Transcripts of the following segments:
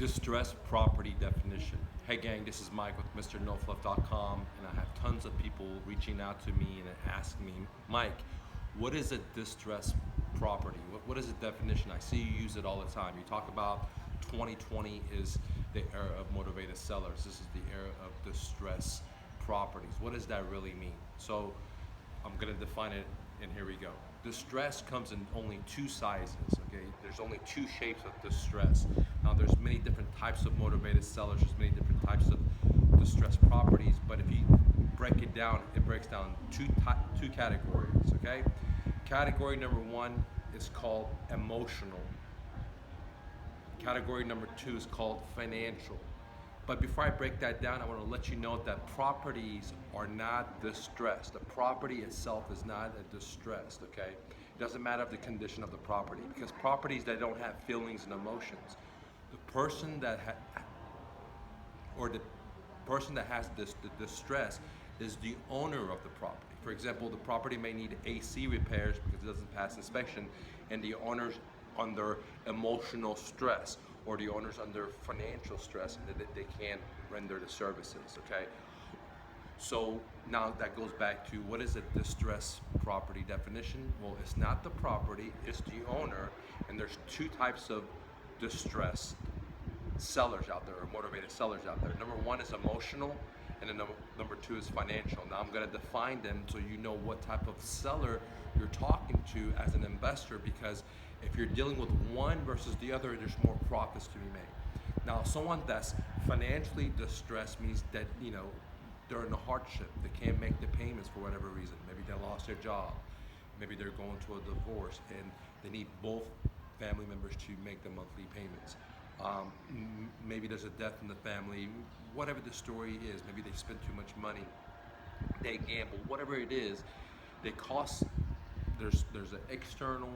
Distressed property definition. Hey gang, this is Mike with MrNoFluff.com, and I have tons of people reaching out to me and asking me, Mike, what is a distressed property? What is the definition? I see you use it all the time. You talk about 2020 is the era of motivated sellers. This is the era of distressed properties. What does that really mean? So I'm going to define it, and here we go. Distress comes in only two sizes, okay? There's only two shapes of distress. Now, there's many different types of motivated sellers, there's many different types of distressed properties, but if you break it down, it breaks down two categories, okay? Category number one is called emotional. Category number two is called financial. But before I break that down, I want to let you know that properties are not distressed. The property itself is not a distressed, okay? It doesn't matter the condition of the property, because properties that don't have feelings and emotions, the person that has the distress is the owner of the property. For example, the property may need AC repairs because it doesn't pass inspection, and the owner's under emotional stress, or the owner's under financial stress, and that they can't render the services, okay? So now that goes back to, what is a distressed property definition? Well, it's not the property, it's the owner, and there's two types of distressed sellers out there, or motivated sellers out there. Number one is emotional, and then number two is financial. Now I'm going to define them so you know what type of seller you're talking to as an investor, because if you're dealing with one versus the other, there's more profits to be made. Now, someone that's financially distressed means that, they're in a hardship. They can't make the payments for whatever reason. Maybe they lost their job. Maybe they're going to a divorce and they need both family members to make the monthly payments. Maybe there's a death in the family. Whatever the story is, maybe they spend too much money. They gamble. Whatever it is, they cost. There's an external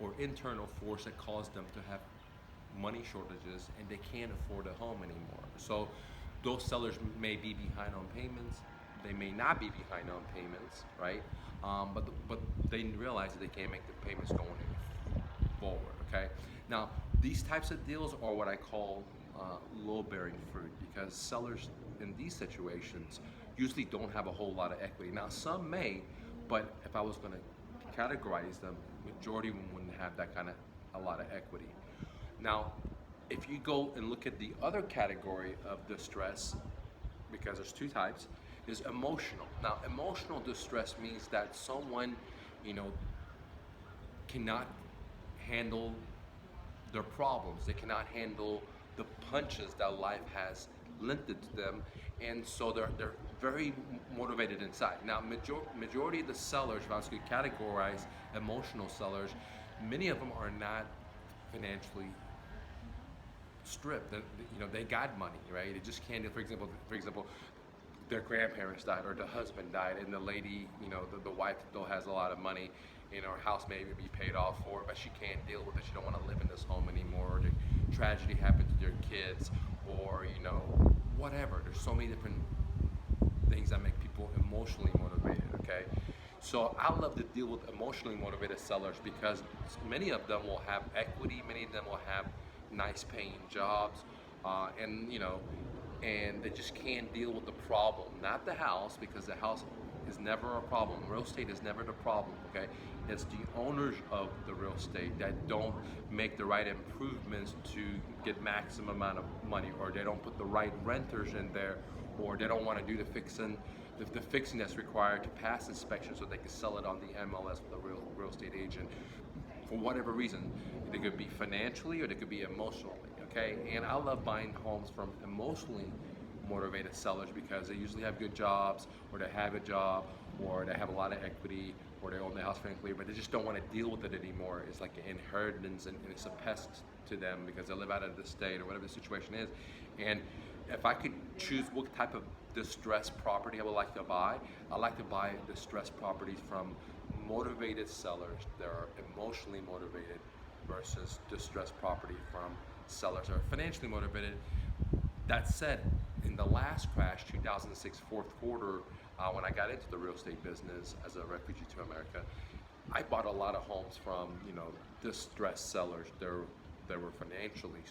or internal force that caused them to have money shortages, and they can't afford a home anymore. So those sellers may be behind on payments, they may not be behind on payments, right? But they realize that they can't make the payments going forward, okay? Now, these types of deals are what I call low-bearing fruit, because sellers in these situations usually don't have a whole lot of equity. Now, some may, but if I was going to categorize them, majority of them wouldn't have that kind of a lot of equity. Now, if you go and look at the other category of distress, because there's two types, is emotional. Now, emotional distress means that someone, cannot handle their problems. They cannot handle the punches that life has lent it to them, and so they're very motivated inside. Now, majority of the sellers, if I was to categorize emotional sellers, many of them are not financially stripped. They got money, right? They just can't. For example, their grandparents died, or the husband died, and the lady, the wife still has a lot of money. Her house may be paid off for, but she can't deal with it. She don't want to live in this home anymore. Or the tragedy happened to their kids, or whatever. There's so many different things that make people emotionally motivated. Okay, so I love to deal with emotionally motivated sellers, because many of them will have equity. Many of them will have nice paying jobs, and they just can't deal with the problem. Not the house, because the house is never a problem. Real estate is never the problem, okay? It's the owners of the real estate that don't make the right improvements to get maximum amount of money, or they don't put the right renters in there, or they don't want to do the fixing that's required to pass inspection so they can sell it on the MLS with a real estate agent. For whatever reason, they could be financially or they could be emotionally, okay? And I love buying homes from emotionally motivated sellers, because they usually have good jobs, or they have a job, or they have a lot of equity, or they own the house frankly, but they just don't want to deal with it anymore. It's like an inheritance, and it's a pest to them because they live out of the state, or whatever the situation is. And if I could choose what type of distressed property I would like to buy, I like to buy distressed properties from motivated sellers that are emotionally motivated, versus distressed property from sellers that are financially motivated. That said, in the last crash, 2006 fourth quarter, when I got into the real estate business as a refugee to America, I bought a lot of homes from distressed sellers. They were financially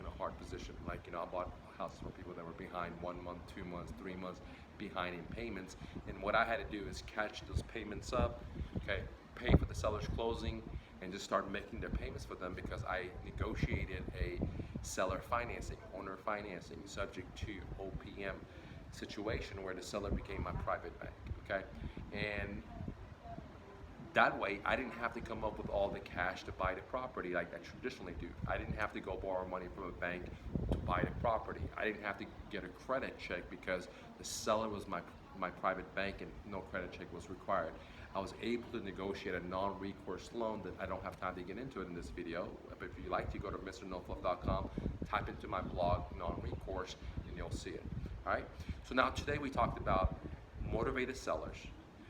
a hard position. Like, you know, I bought houses for people that were behind 1 month, 2 months, 3 months behind in payments. And what I had to do is catch those payments up, okay, pay for the seller's closing, and just start making their payments for them because I negotiated a seller financing, owner financing, subject to OPM situation where the seller became my private bank, okay? And that way, I didn't have to come up with all the cash to buy the property like I traditionally do. I didn't have to go borrow money from a bank to buy the property. I didn't have to get a credit check because the seller was my private bank and no credit check was required. I was able to negotiate a non-recourse loan that I don't have time to get into it in this video. But if you like to go to mrnofluff.com, type into my blog non-recourse and you'll see it. All right. So now today we talked about motivated sellers.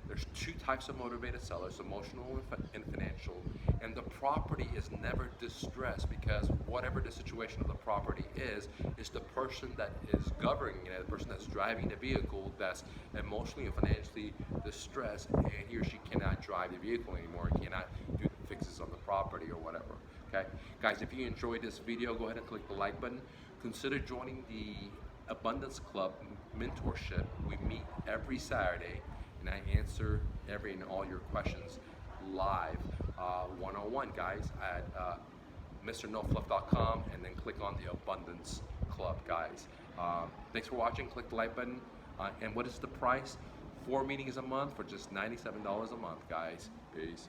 There's two types of motivated sellers, emotional and financial, and the property is never distressed because whatever the situation of the property is the person that is governing it, the person that's driving the vehicle that's emotionally and financially distressed, and he or she cannot drive the vehicle anymore, cannot do the fixes on the property or whatever. Okay, guys, if you enjoyed this video, go ahead and click the like button. Consider joining the Abundance Club mentorship. We meet every Saturday and I answer every and all your questions live, one-on-one, guys, at mrnofluff.com, and then click on the Abundance Club, guys. Thanks for watching. Click the like button. And what is the price? 4 meetings a month for just $97 a month, guys. Peace.